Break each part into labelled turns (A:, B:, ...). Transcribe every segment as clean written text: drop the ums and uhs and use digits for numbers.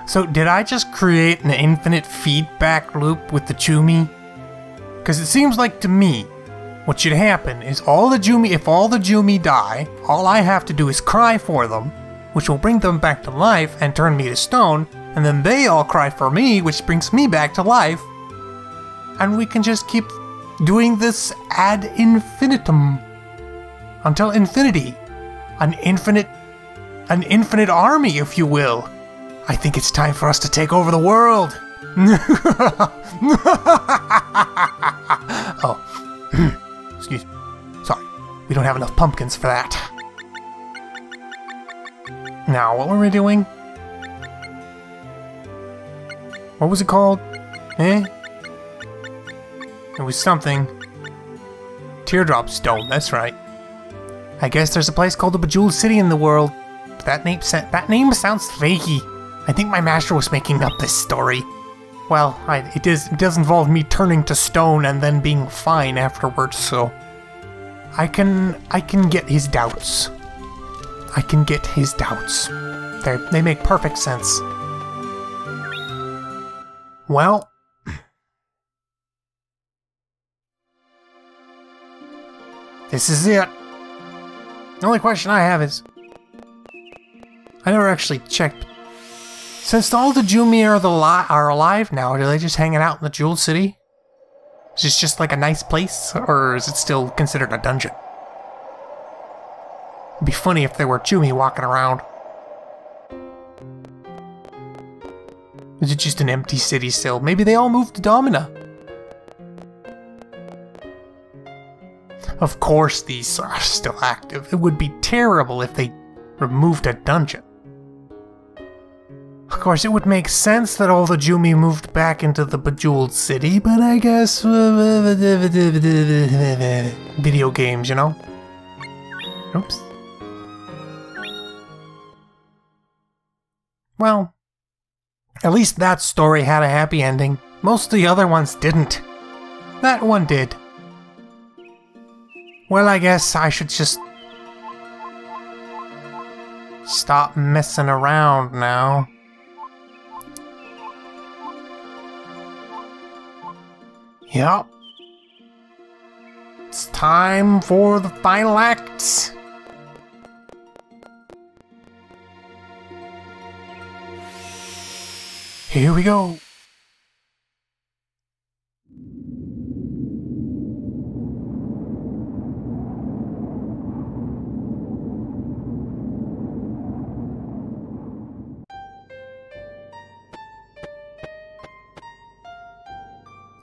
A: So did I just create an infinite feedback loop with the Jumi? Because it seems like to me, what should happen is if all the Jumi die, all I have to do is cry for them, which will bring them back to life and turn me to stone, and then they all cry for me, which brings me back to life. And we can just keep doing this ad infinitum. Until infinity. An infinite army, if you will. I think it's time for us to take over the world. Oh, excuse me. Sorry, we don't have enough pumpkins for that. Now, what were we doing? What was it called? It was something. Teardrop Stone, that's right. I guess there's a place called the Bejeweled City in the world. That name sounds fakey. I think my master was making up this story. Well, it does involve me turning to stone and then being fine afterwards, so I can get his doubts. I can get his doubts. They make perfect sense. Well, this is it. The only question I have is, I never actually checked. Since all the Jumi are alive now, are they just hanging out in the Jeweled City? Is this just like a nice place, or is it still considered a dungeon? It'd be funny if there were Jumi walking around. Is it just an empty city still? Maybe they all moved to Domina. Of course these are still active. It would be terrible if they removed a dungeon. Of course, it would make sense that all the Jumi moved back into the Bejeweled City, but I guess... video games, you know? Oops. Well, at least that story had a happy ending. Most of the other ones didn't. That one did. Well, I guess I should just... stop messing around now. Yup. It's time for the final act. Here we go.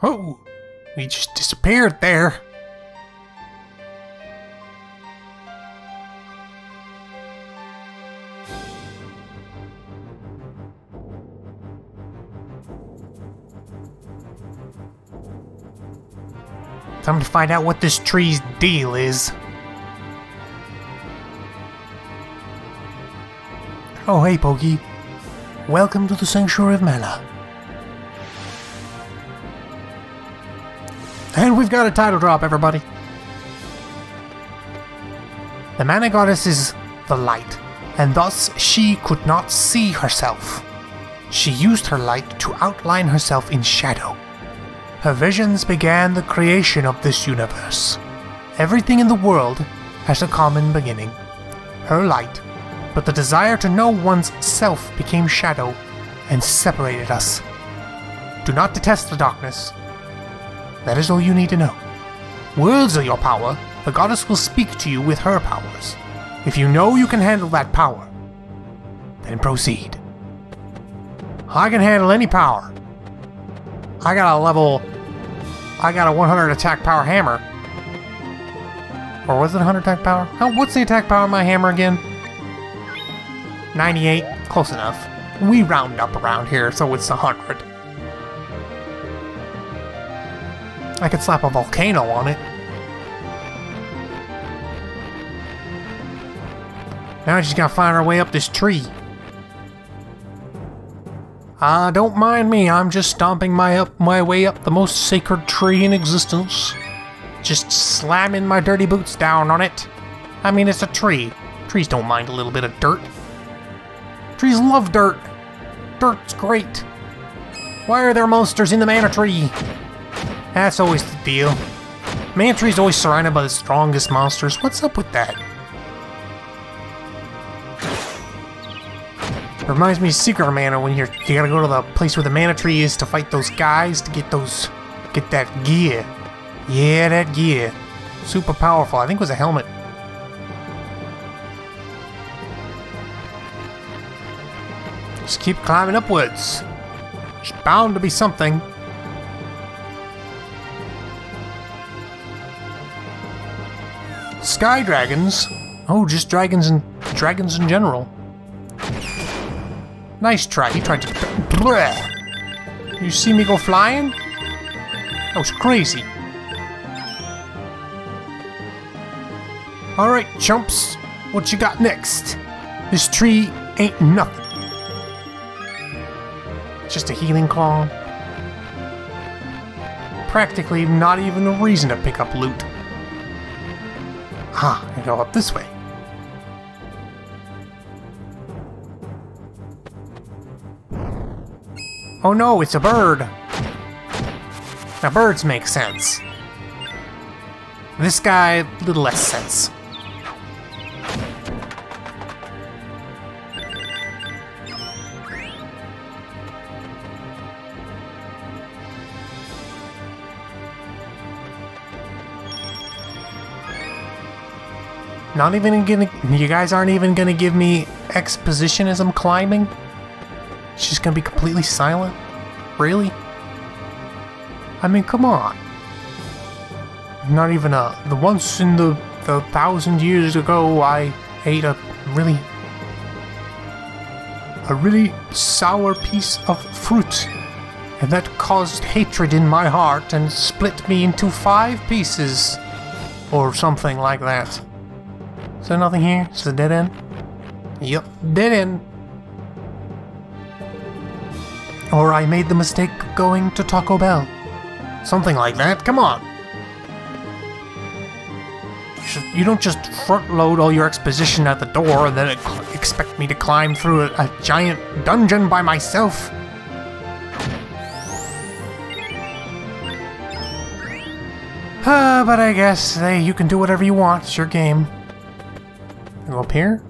A: Oh, we just disappeared there. Time to find out what this tree's deal is. Oh, hey, Pokey. Welcome to the Sanctuary of Mana. And we've got a title drop, everybody. The Mana Goddess is the light, and thus she could not see herself. She used her light to outline herself in shadow. Her visions began the creation of this universe. Everything in the world has a common beginning. Her light, but the desire to know one's self became shadow and separated us. Do not detest the darkness. That is all you need to know. Words are your power. The goddess will speak to you with her powers. If you know you can handle that power, then proceed. I can handle any power. I got a 100 attack power hammer. Or was it 100 attack power? What's the attack power of my hammer again? 98? Close enough. We round up around here, so it's 100. I could slap a volcano on it. Now she's gotta find her way up this tree. Don't mind me, I'm just stomping my way up the most sacred tree in existence. Just slamming my dirty boots down on it. I mean, it's a tree. Trees don't mind a little bit of dirt. Trees love dirt. dirt's great. Why are there monsters in the mana tree? That's always the deal. Mana tree's always surrounded by the strongest monsters. What's up with that? Reminds me of Secret Mana when you gotta go to the place where the mana tree is to fight those guys to get that gear. Yeah, that gear. Super powerful. I think it was a helmet. Just keep climbing upwards. There's bound to be something. Sky dragons? Oh, just dragons in general. Nice try. He tried to... Bleh. You see me go flying? That was crazy. Alright, chumps. What you got next? This tree ain't nothing. Just a healing claw. Practically not even a reason to pick up loot. Ah, I go up this way. Oh no, it's a bird. Now birds make sense. This guy, a little less sense. Not even gonna... You guys aren't even gonna give me exposition as I'm climbing? It's just gonna be completely silent? Really? I mean, come on. Not even the once in the 1,000 years ago I ate a really sour piece of fruit. And that caused hatred in my heart and split me into 5 pieces. Or something like that. Is there nothing here? Is it a dead end? Yep, dead end. Or I made the mistake of going to Taco Bell. Something like that. Come on. You don't just front load all your exposition at the door and then expect me to climb through a giant dungeon by myself. But I guess, hey, you can do whatever you want. It's your game. Go up here?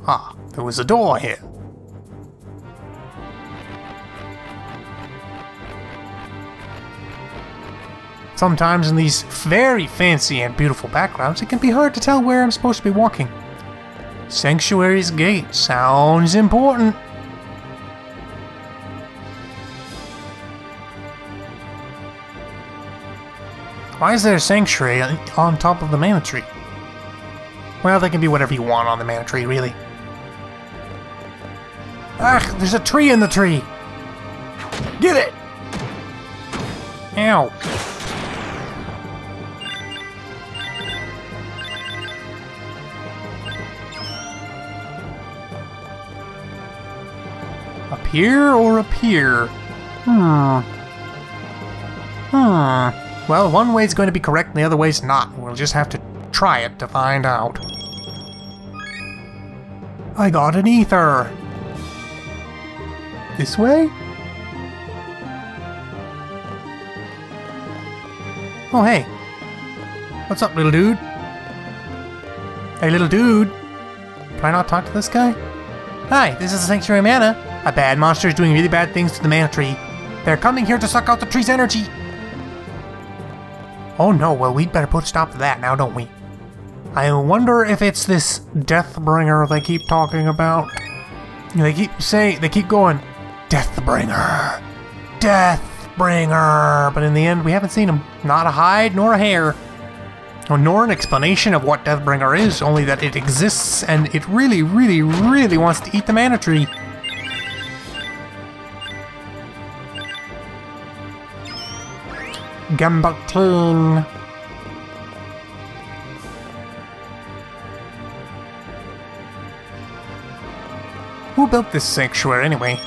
A: Ah, there was a door here. Sometimes in these very fancy and beautiful backgrounds, it can be hard to tell where I'm supposed to be walking. Sanctuary's gate sounds important. Why is there a sanctuary on top of the mana tree? Well, they can be whatever you want on the mana tree, really. Ah, there's a tree in the tree! Get it! Ow. Up here or up here? Well, one way's going to be correct and the other way's not. We'll just have to try it to find out. I got an ether! This way? Oh, hey. What's up, little dude? Hey, little dude. Can I not talk to this guy? Hi, this is the Sanctuary Mana. A bad monster is doing really bad things to the mana tree. They're coming here to suck out the tree's energy. Oh no, well we'd better put a stop to that now, don't we? I wonder if it's this Deathbringer they keep talking about. They keep going, Deathbringer, Deathbringer, but in the end we haven't seen him. Not a hide nor a hair. Nor an explanation of what Deathbringer is, only that it exists and it really, really, really wants to eat the mana tree. Gambaltine. Who built this sanctuary anyway?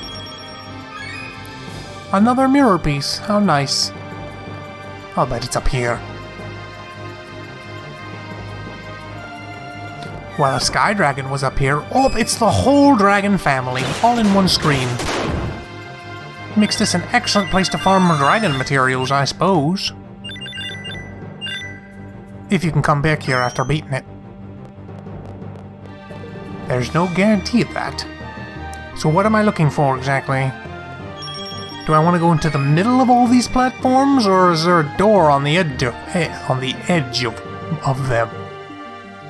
A: Another mirror piece. How nice. I'll bet it's up here. Well, a sky dragon was up here. Oh, it's the whole dragon family, all in one screen. Makes this an excellent place to farm dragon materials, I suppose. If you can come back here after beating it. There's no guarantee of that. So what am I looking for exactly? Do I want to go into the middle of all these platforms, or is there a door on the edge of them?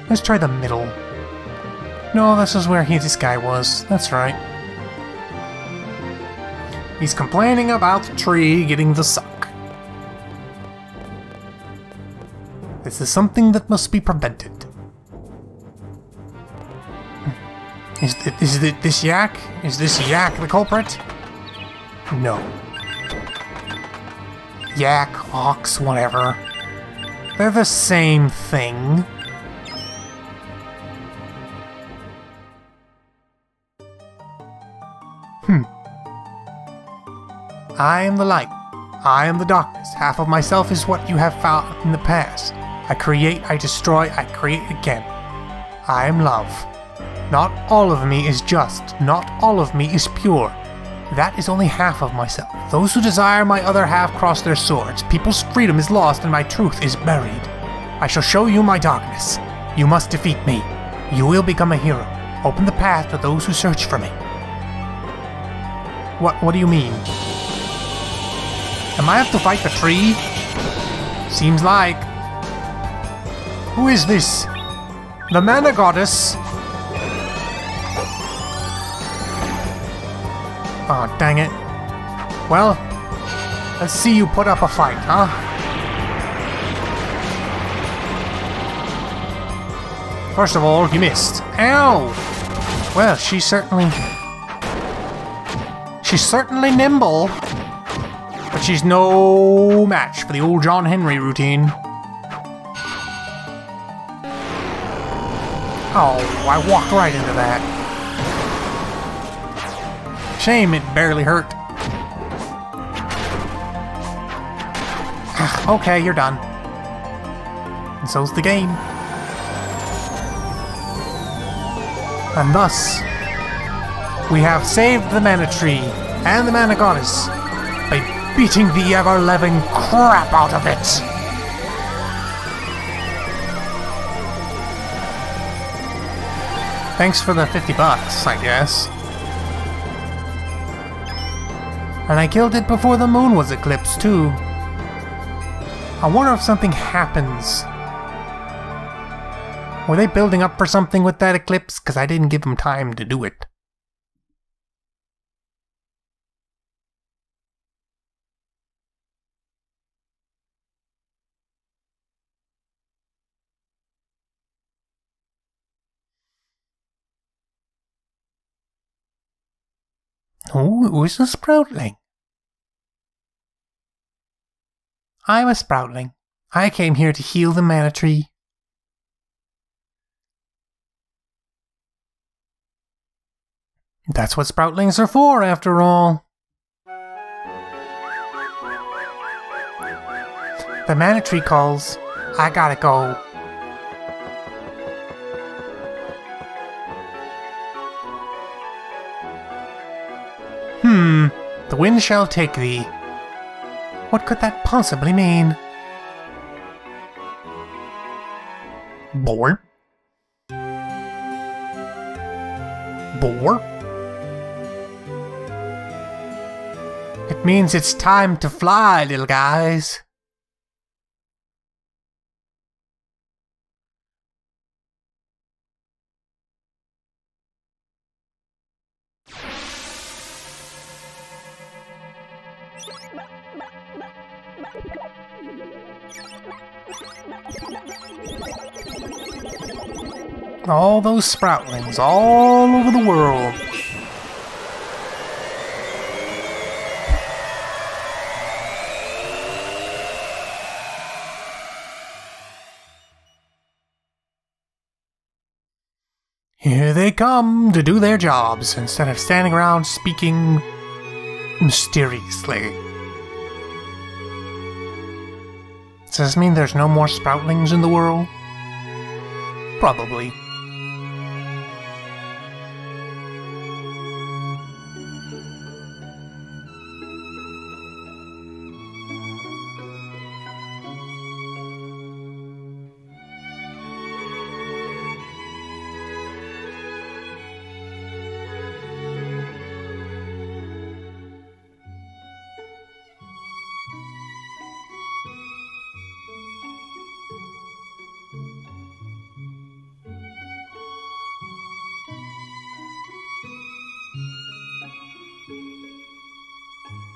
A: Let's try the middle. No, this is where this guy was. That's right. He's complaining about the tree getting the suck. This is something that must be prevented. Is this yak? Is this yak the culprit? No. Yak, ox, whatever. They're the same thing. I am the light. I am the darkness. Half of myself is what you have found in the past. I create, I destroy, I create again. I am love. Not all of me is just. Not all of me is pure. That is only half of myself. Those who desire my other half cross their swords. People's freedom is lost and my truth is buried. I shall show you my darkness. You must defeat me. You will become a hero. Open the path to those who search for me. What do you mean? Am I have to fight the tree? Seems like. Who is this? The mana goddess? Oh, dang it. Well, let's see you put up a fight, huh? First of all, you missed. Ow! Well, she's certainly nimble, but she's no match for the old John Henry routine. Oh, I walked right into that. Shame it barely hurt. Okay, you're done. And so's the game. And thus, we have saved the mana tree and the mana goddess by beating the ever-living crap out of it. Thanks for the $50, I guess. And I killed it before the moon was eclipsed, too. I wonder if something happens. Were they building up for something with that eclipse? Because I didn't give them time to do it. Oh, it was a sproutling. I'm a sproutling. I came here to heal the mana tree. That's what sproutlings are for, after all. The mana tree calls. I gotta go. The wind shall take thee. What could that possibly mean? Boar? Boar? It means it's time to fly, little guys. All those sproutlings all over the world. Here they come to do their jobs instead of standing around speaking mysteriously. Does this mean there's no more sproutlings in the world? Probably.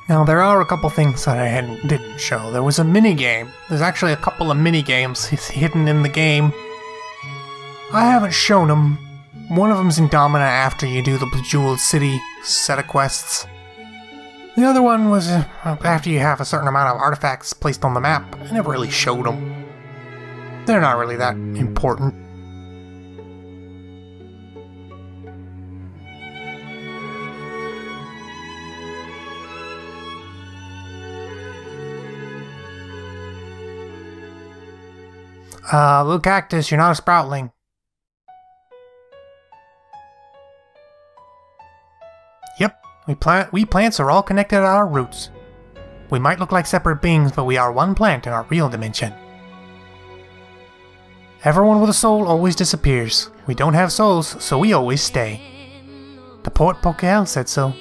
A: Now, there are a couple things that I didn't show. There was a mini-game. There's actually a couple of mini-games hidden in the game. I haven't shown them. One of them's in Domina after you do the Bejeweled City set of quests. The other one was after you have a certain amount of artifacts placed on the map. I never really showed them. They're not really that important. Little cactus, you're not a sproutling. Yep, we plants are all connected at our roots. We might look like separate beings, but we are one plant in our real dimension. Everyone with a soul always disappears. We don't have souls, so we always stay. The poet Pokel said so.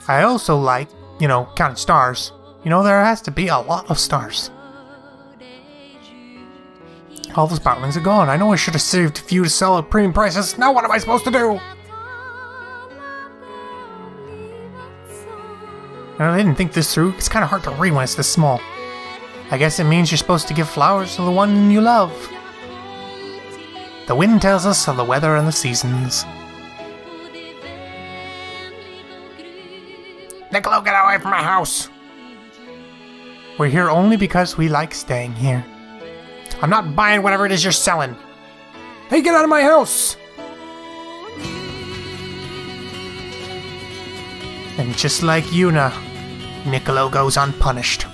A: I also like, counting stars. There has to be a lot of stars. All the sproutlings are gone. I know I should have saved a few to sell at premium prices. Now what am I supposed to do? I didn't think this through. It's kind of hard to read when it's this small. I guess it means you're supposed to give flowers to the one you love. The wind tells us of the weather and the seasons. Niccolo, get away from my house! We're here only because we like staying here. I'm not buying whatever it is you're selling. Hey, get out of my house! And just like Yuna, Niccolo goes unpunished.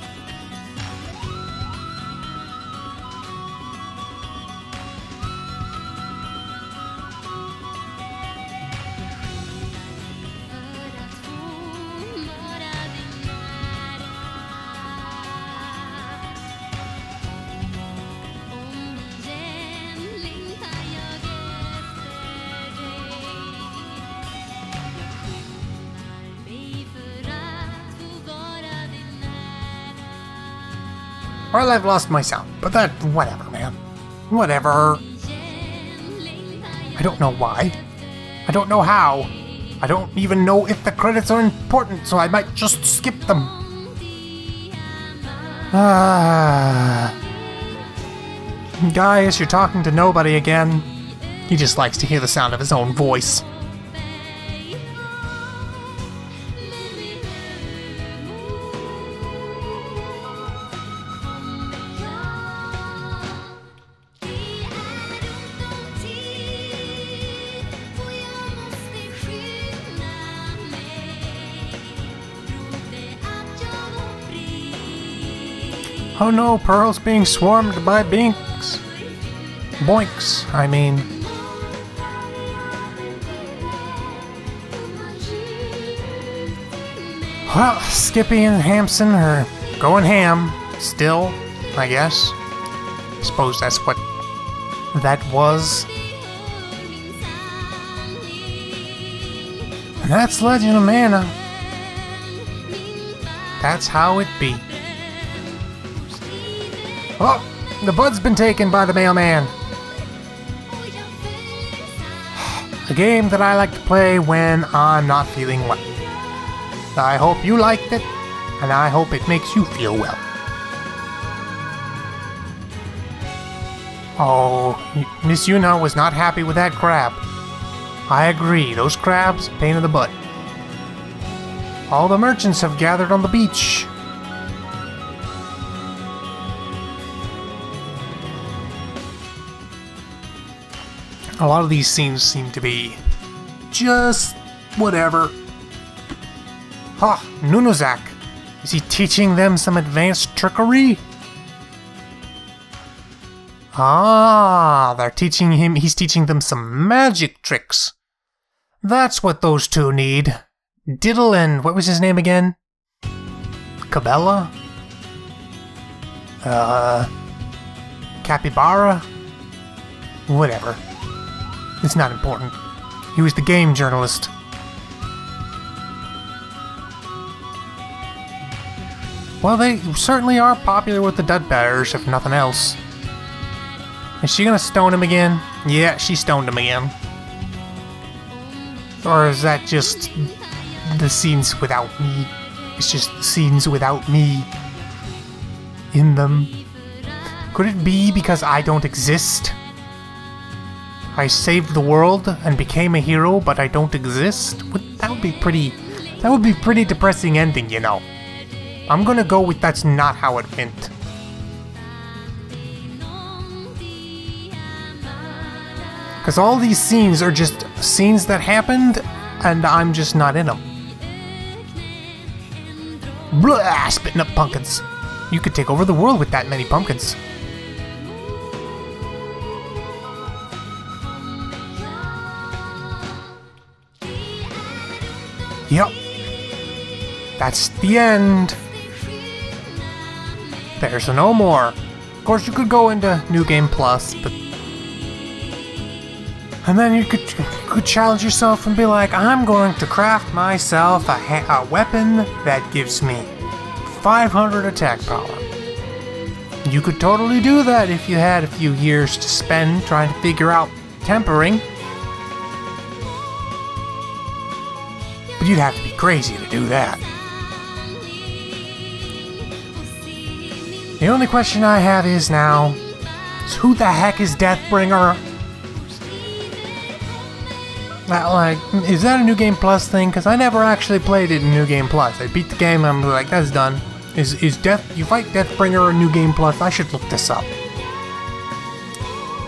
A: Well, I've lost my sound, but whatever, man. Whatever. I don't know why. I don't know how. I don't even know if the credits are important, so I might just skip them. Guys, you're talking to nobody again. He just likes to hear the sound of his own voice. Oh no, Pearl's being swarmed by binks. Boinks, I mean. Well, Skippy and Hamson are going ham, still, I guess. I suppose that's what that was. And that's Legend of Mana. That's how it be. Oh, the bud's been taken by the mailman. A game that I like to play when I'm not feeling well. I hope you liked it, and I hope it makes you feel well. Oh, Miss Yuna was not happy with that crab. I agree, those crabs, pain in the butt. All the merchants have gathered on the beach. A lot of these scenes seem to be just whatever. Ha! Nunozak! Is he teaching them some advanced trickery? Ah, they're teaching him, he's teaching them some magic tricks. That's what those two need. Diddle and, what was his name again? Cabela? Capybara? Whatever. It's not important. He was the game journalist. Well, they certainly are popular with the Dud Bearers, if nothing else. Is she gonna stone him again? Yeah, she stoned him again. Or is that just the scenes without me. It's just the scenes without me in them. Could it be because I don't exist? I saved the world and became a hero, but I don't exist? That would be pretty depressing ending, you know. I'm gonna go with that's not how it went. Because all these scenes are just scenes that happened, and I'm just not in them. Blah! Spitting up pumpkins. You could take over the world with that many pumpkins. Yep. That's the end. There's no more. Of course, you could go into New Game Plus, but... And then you could challenge yourself and be like, I'm going to craft myself a weapon that gives me 500 attack power. You could totally do that if you had a few years to spend trying to figure out tempering. But you'd have to be crazy to do that. The only question I have is now, who the heck is Deathbringer? Like, is that a New Game Plus thing? Because I never actually played it in New Game Plus. I beat the game and I'm like, that's done. You fight Deathbringer in New Game Plus? I should look this up.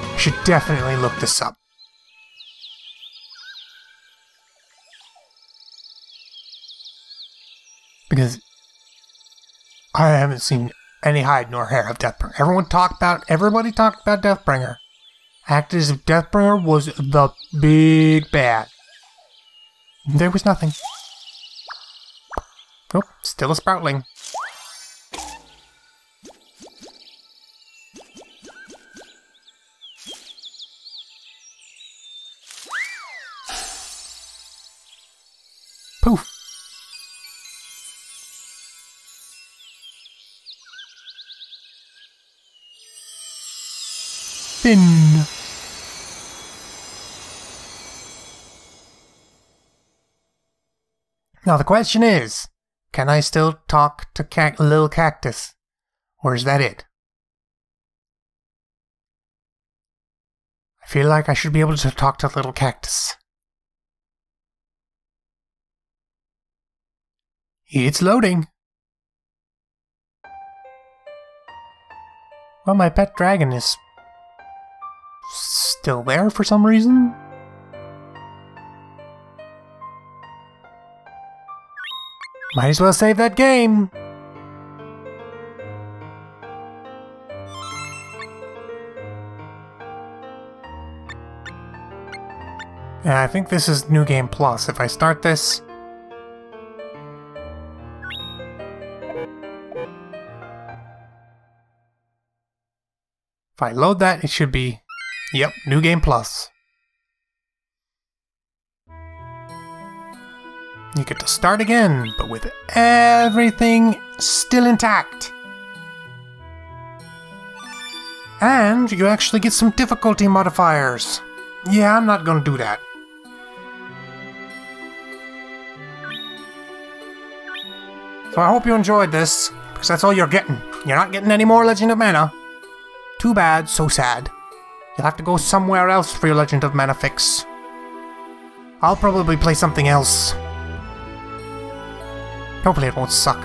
A: I should definitely look this up. Because I haven't seen any hide nor hair of Deathbringer. Everybody talked about Deathbringer. Acted as if Deathbringer was the big bad. There was nothing. Oh, still a Sproutling. Poof. Fin. Now the question is, can I still talk to Lil Cactus? Or is that it? I feel like I should be able to talk to Little Cactus. It's loading. Well, my pet dragon is still there for some reason. Might as well save that game. Yeah, I think this is New Game Plus. If I start this... If I load that, it should be... Yep, New Game Plus. You get to start again, but with everything still intact. And you actually get some difficulty modifiers. Yeah, I'm not gonna do that. So I hope you enjoyed this, because that's all you're getting. You're not getting any more Legend of Mana. Too bad, so sad. You'll have to go somewhere else for your Legend of Mana fix. I'll probably play something else. Hopefully it won't suck.